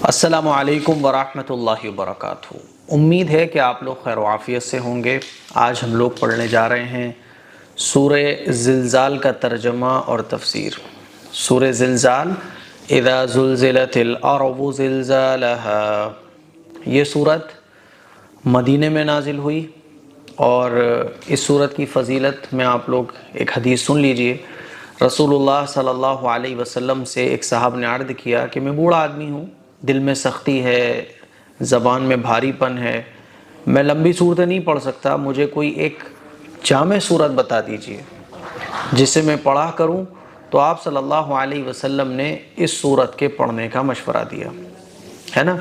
السلام علیکم ورحمۃ اللہ وبرکاتہ۔ امید ہے کہ آپ لوگ خیر و عافیت سے ہوں گے۔ آج ہم لوگ پڑھنے جا رہے ہیں سورہ زلزال کا ترجمہ اور تفسیر۔ سورہ زلزال، اذا زلزلت الارض زلزالها، یہ صورت مدینے میں نازل ہوئی، اور اس صورت کی فضیلت میں آپ لوگ ایک حدیث سن لیجئے۔ رسول اللہ صلی اللہ علیہ وسلم سے ایک صاحب نے عرض کیا کہ میں بوڑھا آدمی ہوں، دل میں سختی ہے، زبان میں بھاری پن ہے، میں لمبی صورتیں نہیں پڑھ سکتا، مجھے کوئی ایک جامع صورت بتا دیجئے جسے میں پڑھا کروں۔ تو آپ صلی اللہ علیہ وسلم نے اس صورت کے پڑھنے کا مشورہ دیا ہے نا۔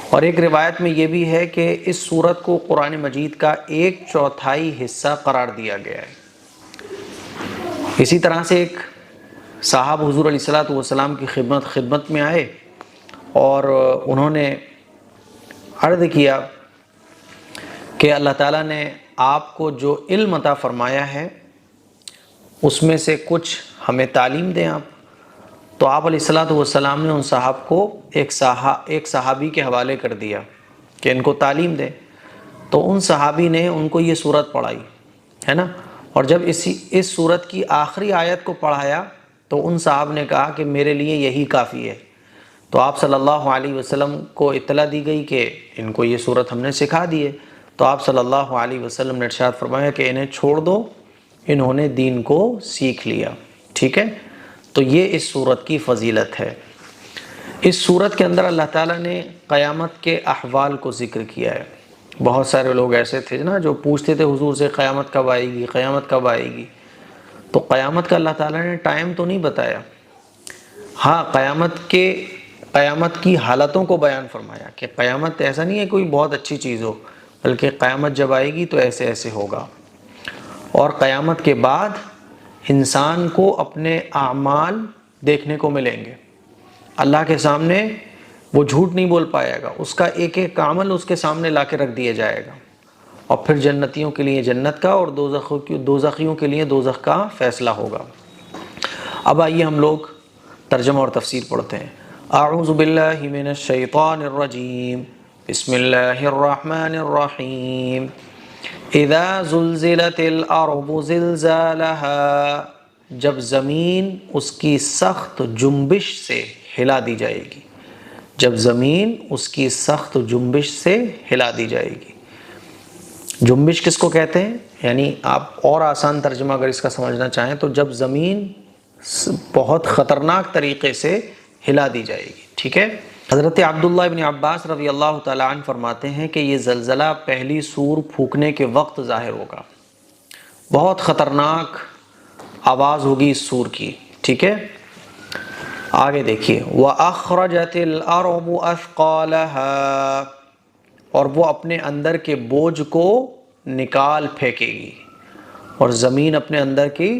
اور ایک روایت میں یہ بھی ہے کہ اس صورت کو قرآن مجید کا 1/4 حصہ قرار دیا گیا ہے۔ اسی طرح سے ایک صاحب حضور علیہ الصلوۃ والسلام کی خدمت میں آئے اور انہوں نے عرض کیا کہ اللہ تعالیٰ نے آپ کو جو علم عطا فرمایا ہے اس میں سے کچھ ہمیں تعلیم دیں آپ۔ تو آپ علیہ الصلوۃ والسلام نے ان صاحب کو ایک صحابی کے حوالے کر دیا کہ ان کو تعلیم دیں۔ تو ان صحابی نے ان کو یہ صورت پڑھائی ہے نا، اور جب اس صورت کی آخری آیت کو پڑھایا تو ان صاحب نے کہا کہ میرے لیے یہی کافی ہے۔ تو آپ صلی اللہ علیہ وسلم کو اطلاع دی گئی کہ ان کو یہ صورت ہم نے سکھا دی ہے۔ تو آپ صلی اللہ علیہ وسلم نے ارشاد فرمایا کہ انہیں چھوڑ دو، انہوں نے دین کو سیکھ لیا، ٹھیک ہے۔ تو یہ اس صورت کی فضیلت ہے۔ اس صورت کے اندر اللہ تعالیٰ نے قیامت کے احوال کو ذکر کیا ہے۔ بہت سارے لوگ ایسے تھے نا جو پوچھتے تھے حضور سے قیامت کب آئے گی، قیامت کب آئے گی۔ تو قیامت کا اللہ تعالیٰ نے ٹائم تو نہیں بتایا، ہاں قیامت کی حالتوں کو بیان فرمایا کہ قیامت ایسا نہیں ہے کوئی بہت اچھی چیز ہو، بلکہ قیامت جب آئے گی تو ایسے ایسے ہوگا۔ اور قیامت کے بعد انسان کو اپنے اعمال دیکھنے کو ملیں گے، اللہ کے سامنے وہ جھوٹ نہیں بول پائے گا، اس کا ایک ایک عمل اس کے سامنے لا کے رکھ دیا جائے گا، اور پھر جنتیوں کے لیے جنت کا اور دوزخیوں کے لیے دوزخ کا فیصلہ ہوگا۔ اب آئیے ہم لوگ ترجمہ اور تفسیر پڑھتے ہیں۔ اعوذ باللہ من الشیطان الرجیم، بسم اللہ الرحمن الرحیم۔ اذا زلزلت الارض زلزالها، جب زمین اس کی سخت جنبش سے ہلا دی جائے گی، جب زمین اس کی سخت جنبش سے ہلا دی جائے گی۔ جنبش کس کو کہتے ہیں؟ یعنی آپ اور آسان ترجمہ اگر اس کا سمجھنا چاہیں تو جب زمین بہت خطرناک طریقے سے ہلا دی جائے گی، ٹھیک ہے۔ حضرت عبداللہ ابن عباس رضی اللہ تعالیٰ عنہ فرماتے ہیں کہ یہ زلزلہ پہلی سور پھونکنے کے وقت ظاہر ہوگا، بہت خطرناک آواز ہوگی اس سور کی، ٹھیک ہے۔ آگے دیکھیے، وَأَخْرَجَتِ الْأَرْضُ أَثْقَالَهَا، اور وہ اپنے اندر کے بوجھ کو نکال پھینکے گی، اور زمین اپنے اندر کی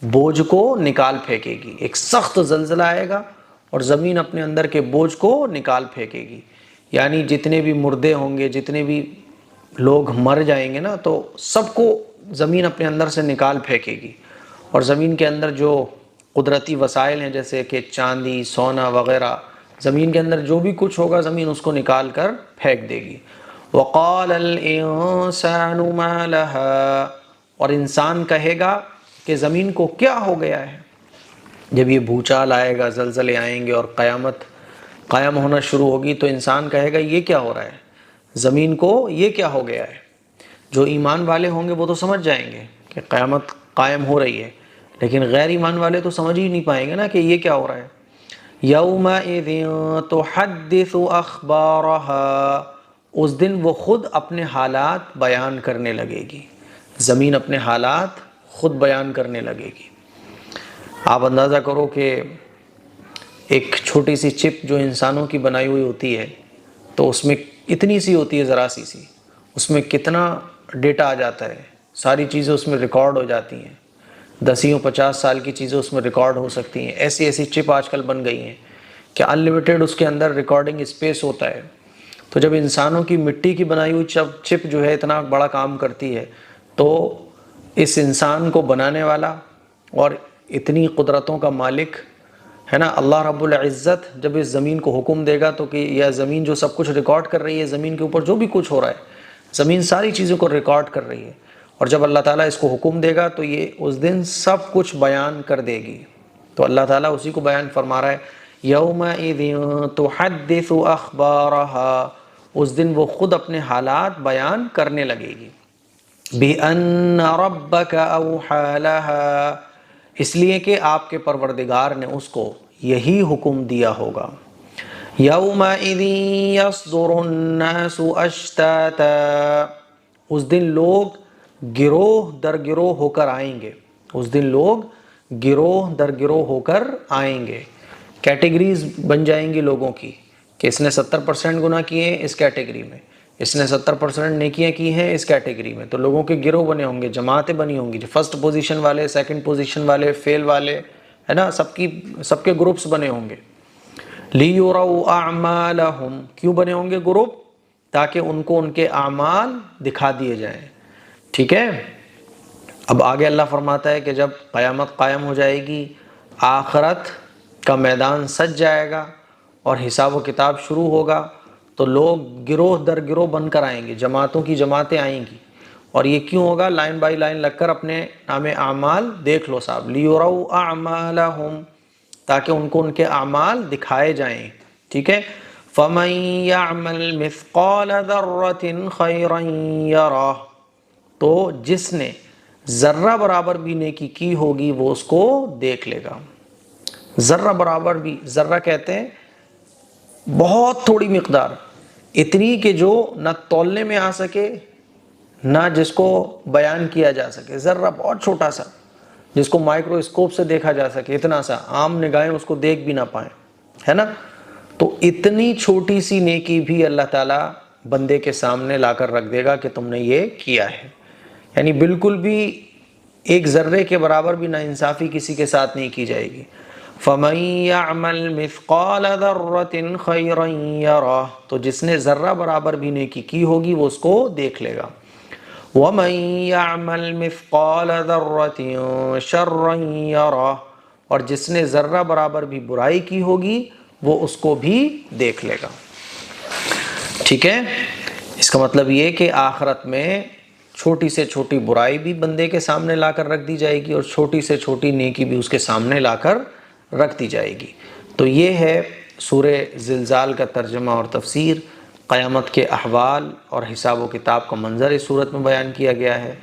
بوجھ کو نکال پھینکے گی۔ ایک سخت زلزلہ آئے گا اور زمین اپنے اندر کے بوجھ کو نکال پھینکے گی، یعنی جتنے بھی مردے ہوں گے، جتنے بھی لوگ مر جائیں گے نا، تو سب کو زمین اپنے اندر سے نکال پھینکے گی، اور زمین کے اندر جو قدرتی وسائل ہیں جیسے کہ چاندی، سونا وغیرہ، زمین کے اندر جو بھی کچھ ہوگا زمین اس کو نکال کر پھینک دے گی۔ وَقَالَ الْإِنسَانُ مَا لَهَا، اور انسان کہے گا کہ زمین کو کیا ہو گیا ہے۔ جب یہ بھوچال آئے گا، زلزلے آئیں گے اور قیامت قائم ہونا شروع ہوگی تو انسان کہے گا یہ کیا ہو رہا ہے، زمین کو یہ کیا ہو گیا ہے۔ جو ایمان والے ہوں گے وہ تو سمجھ جائیں گے کہ قیامت قائم ہو رہی ہے، لیکن غیر ایمان والے تو سمجھ ہی نہیں پائیں گے نا کہ یہ کیا ہو رہا ہے۔ یَوْمَئِذٍ تُحَدِّثُ أَخْبَارَهَا، اس دن وہ خود اپنے حالات بیان کرنے لگے گی، زمین اپنے حالات خود بیان کرنے لگے گی۔ آپ اندازہ کرو کہ ایک چھوٹی سی چپ جو انسانوں کی بنائی ہوئی ہوتی ہے تو اس میں اتنی سی ہوتی ہے، ذرا سی اس میں کتنا ڈیٹا آ جاتا ہے، ساری چیزیں اس میں ریکارڈ ہو جاتی ہیں، 10-50 سال کی چیزیں اس میں ریکارڈ ہو سکتی ہیں۔ ایسی ایسی چپ آج کل بن گئی ہیں کہ انلیمیٹڈ اس کے اندر ریکارڈنگ اسپیس ہوتا ہے۔ تو جب انسانوں کی مٹی کی بنائی ہوئی چپ جو ہے اتنا بڑا کام کرتی ہے، تو اس انسان کو بنانے والا اور اتنی قدرتوں کا مالک ہے نا۔ اللہ رب العزت جب اس زمین کو حکم دے گا تو کہ یہ زمین جو سب کچھ ریکارڈ کر رہی ہے، زمین کے اوپر جو بھی کچھ ہو رہا ہے، زمین ساری چیزوں کو ریکارڈ کر رہی ہے، اور جب اللہ تعالیٰ اس کو حکم دے گا تو یہ اس دن سب کچھ بیان کر دے گی۔ تو اللہ تعالیٰ اسی کو بیان فرما رہا ہے، یومئذ تحدث اخبارها، اس دن وہ خود اپنے حالات بیان کرنے لگے گی۔ بِأَنَّ رَبَّكَ أَوْحَى لَهَا، اس لیے کہ آپ کے پروردگار نے اس کو یہی حکم دیا ہوگا۔ یومئذ یصدر الناس اشتاتا، اس دن لوگ گروہ در گروہ ہو کر آئیں گے، اس دن لوگ گروہ در گروہ ہو کر آئیں گے، کیٹیگریز بن جائیں گی لوگوں کی، کہ اس نے 70% گناہ کیے ہیں اس کیٹیگری میں، اس نے 70% نیکیاں کی ہیں اس کیٹیگری میں، تو لوگوں کے گروہ بنے ہوں گے، جماعتیں بنی ہوں گی، جو فرسٹ پوزیشن والے، سیکنڈ پوزیشن والے، فیل والے، ہے نا، سب کے گروپس بنے ہوں گے۔ لِيُرَوْا أَعْمَالَهُمْ، کیوں بنے ہوں گے گروپ؟ تاکہ ان کو ان کے اعمال دکھا دیے جائیں، ٹھیک ہے۔ اب آگے اللہ فرماتا ہے کہ جب قیامت قائم ہو جائے گی، آخرت کا میدان سج جائے گا اور حساب و کتاب شروع ہوگا، تو لوگ گروہ در گروہ بن کر آئیں گے، جماعتوں کی جماعتیں آئیں گی، اور یہ کیوں ہوگا؟ لائن بائی لائن لگ کر اپنے نام اعمال دیکھ لو صاحب، لِيُرَوْا أَعْمَالَهُمْ، تاکہ ان کو ان کے اعمال دکھائے جائیں، ٹھیک ہے۔ فَمَن يَعْمَلْ مِثْقَالَ ذَرَّةٍ خَيْرًا يَرَهُ، تو جس نے ذرہ برابر بھی نیکی کی ہوگی وہ اس کو دیکھ لے گا۔ ذرہ برابر بھی، ذرہ کہتے ہیں بہت تھوڑی مقدار، اتنی کہ جو نہ تولنے میں آ سکے نہ جس کو بیان کیا جا سکے، ذرہ بہت چھوٹا سا جس کو مائکروسکوپ سے دیکھا جا سکے، اتنا سا، عام نگاہیں اس کو دیکھ بھی نہ پائیں، ہے نا۔ تو اتنی چھوٹی سی نیکی بھی اللہ تعالیٰ بندے کے سامنے لا کر رکھ دے گا کہ تم نے یہ کیا ہے، یعنی بالکل بھی ایک ذرے کے برابر بھی ناانصافی کسی کے ساتھ نہیں کی جائے گی۔ فَمَن يَعْمَلْ مِثْقَالَ ذَرَّةٍ خَيْرًا يَرَهُ، تو جس نے ذرہ برابر بھی نیکی کی ہوگی وہ اس کو دیکھ لے گا۔ وَمَن يَعْمَلْ مِثْقَالَ ذَرَّةٍ شَرًّا يَرَهُ، اور جس نے ذرہ برابر بھی برائی کی ہوگی وہ اس کو بھی دیکھ لے گا، ٹھیک ہے۔ اس کا مطلب یہ کہ آخرت میں چھوٹی سے چھوٹی برائی بھی بندے کے سامنے لا کر رکھ دی جائے گی، اور چھوٹی سے چھوٹی نیکی بھی اس کے سامنے لا کر رکھ دی جائے گی۔ تو یہ ہے سورہ زلزال کا ترجمہ اور تفسیر، قیامت کے احوال اور حساب و کتاب کا منظر اس صورت میں بیان کیا گیا ہے۔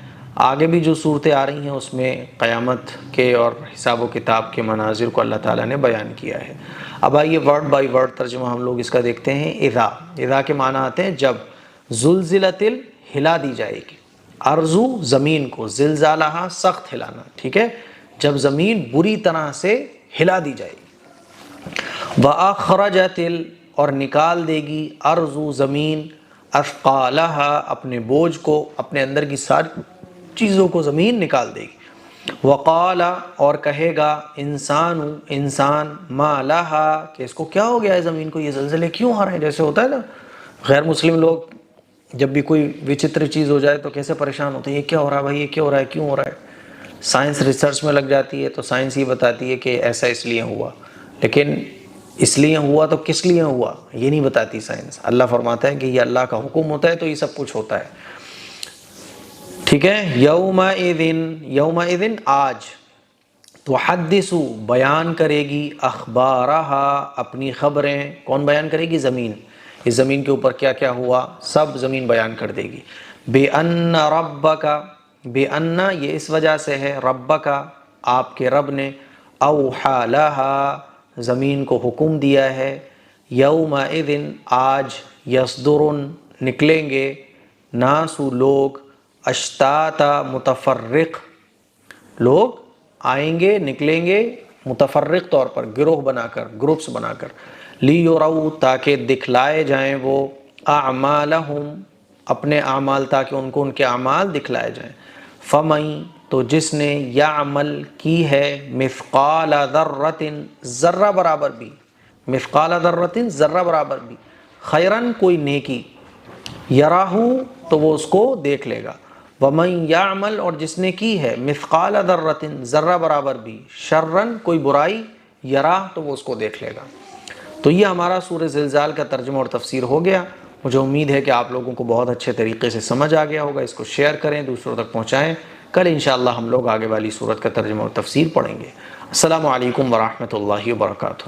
آگے بھی جو صورتیں آ رہی ہیں اس میں قیامت کے اور حساب و کتاب کے مناظر کو اللہ تعالیٰ نے بیان کیا ہے۔ اب آئیے ورڈ بائی ورڈ ترجمہ ہم لوگ اس کا دیکھتے ہیں۔ اذا، اذا کے معنی آتے ہیں جب، زلزلت، ہلا دی جائے گی، ارضو زمین کو، زلزالہ سخت ہلانا، ٹھیک ہے، جب زمین بری طرح سے ہلا دی جائے گی۔ وَأَخْرَجَتِ، اور نکال دے گی، ارضو زمین، اثقالہا اپنے بوجھ کو، اپنے اندر کی ساری چیزوں کو زمین نکال دے گی۔ وقال، اور کہے گا، انسان، ما لہا، کہ اس کو کیا ہو گیا ہے زمین کو، یہ زلزلے کیوں آ رہے ہیں؟ جیسے ہوتا ہے نا غیر مسلم لوگ جب بھی کوئی وچتر چیز ہو جائے تو کیسے پریشان ہوتے ہیں، یہ کیا ہو رہا ہے بھائی، یہ کیا ہو رہا ہے، کیوں ہو رہا ہے؟ سائنس ریسرچ میں لگ جاتی ہے تو سائنس یہ بتاتی ہے کہ ایسا اس لیے ہوا، لیکن اس لیے ہوا تو کس لیے ہوا یہ نہیں بتاتی سائنس۔ اللہ فرماتا ہے کہ یہ اللہ کا حکم ہوتا ہے تو یہ سب کچھ ہوتا ہے، ٹھیک ہے۔ یومئذ، آج، تحدث، بیان کرے گی، اخبارہا، اپنی خبریں، کون بیان کرے گی؟ زمین، اس زمین کے اوپر کیا کیا ہوا سب زمین بیان کر دے گی۔ بِأَنَّ رَبَّكَ، بِأَنَّ یہ اس وجہ سے ہے، ربک، آپ کے رب نے، اوحیٰ لہا، زمین کو حکم دیا ہے، یومئذ، آج، یصدر، نکلیں گے، ناس، لوگ، اشتاتا، متفرق، لوگ آئیں گے، نکلیں گے متفرق طور پر، گروہ بنا کر، گروپس بنا کر، لیوروا، تاکہ دکھلائے جائیں وہ، اعمالہم، اپنے اعمال، تاکہ ان کو ان کے اعمال دکھلائے جائیں۔ فمن، تو جس نے، یعمل، کی ہے، مثقال ذرۃ، ذرہ برابر بھی، مثقال ذرۃ، ذرہ برابر بھی، خیرن، کوئی نیکی، یراہ، تو وہ اس کو دیکھ لے گا۔ ومن یعمل، اور جس نے کی ہے، مثقال ذرۃ، ذرہ برابر بھی، شرن، کوئی برائی، یرا تو وہ اس کو دیکھ لے گا۔ تو یہ ہمارا سورہ زلزال کا ترجمہ اور تفسیر ہو گیا۔ مجھے امید ہے کہ آپ لوگوں کو بہت اچھے طریقے سے سمجھ آ گیا ہوگا۔ اس کو شیئر کریں، دوسروں تک پہنچائیں۔ کل انشاءاللہ ہم لوگ آگے والی سورت کا ترجمہ اور تفسیر پڑھیں گے۔ السلام علیکم ورحمۃ اللہ وبرکاتہ۔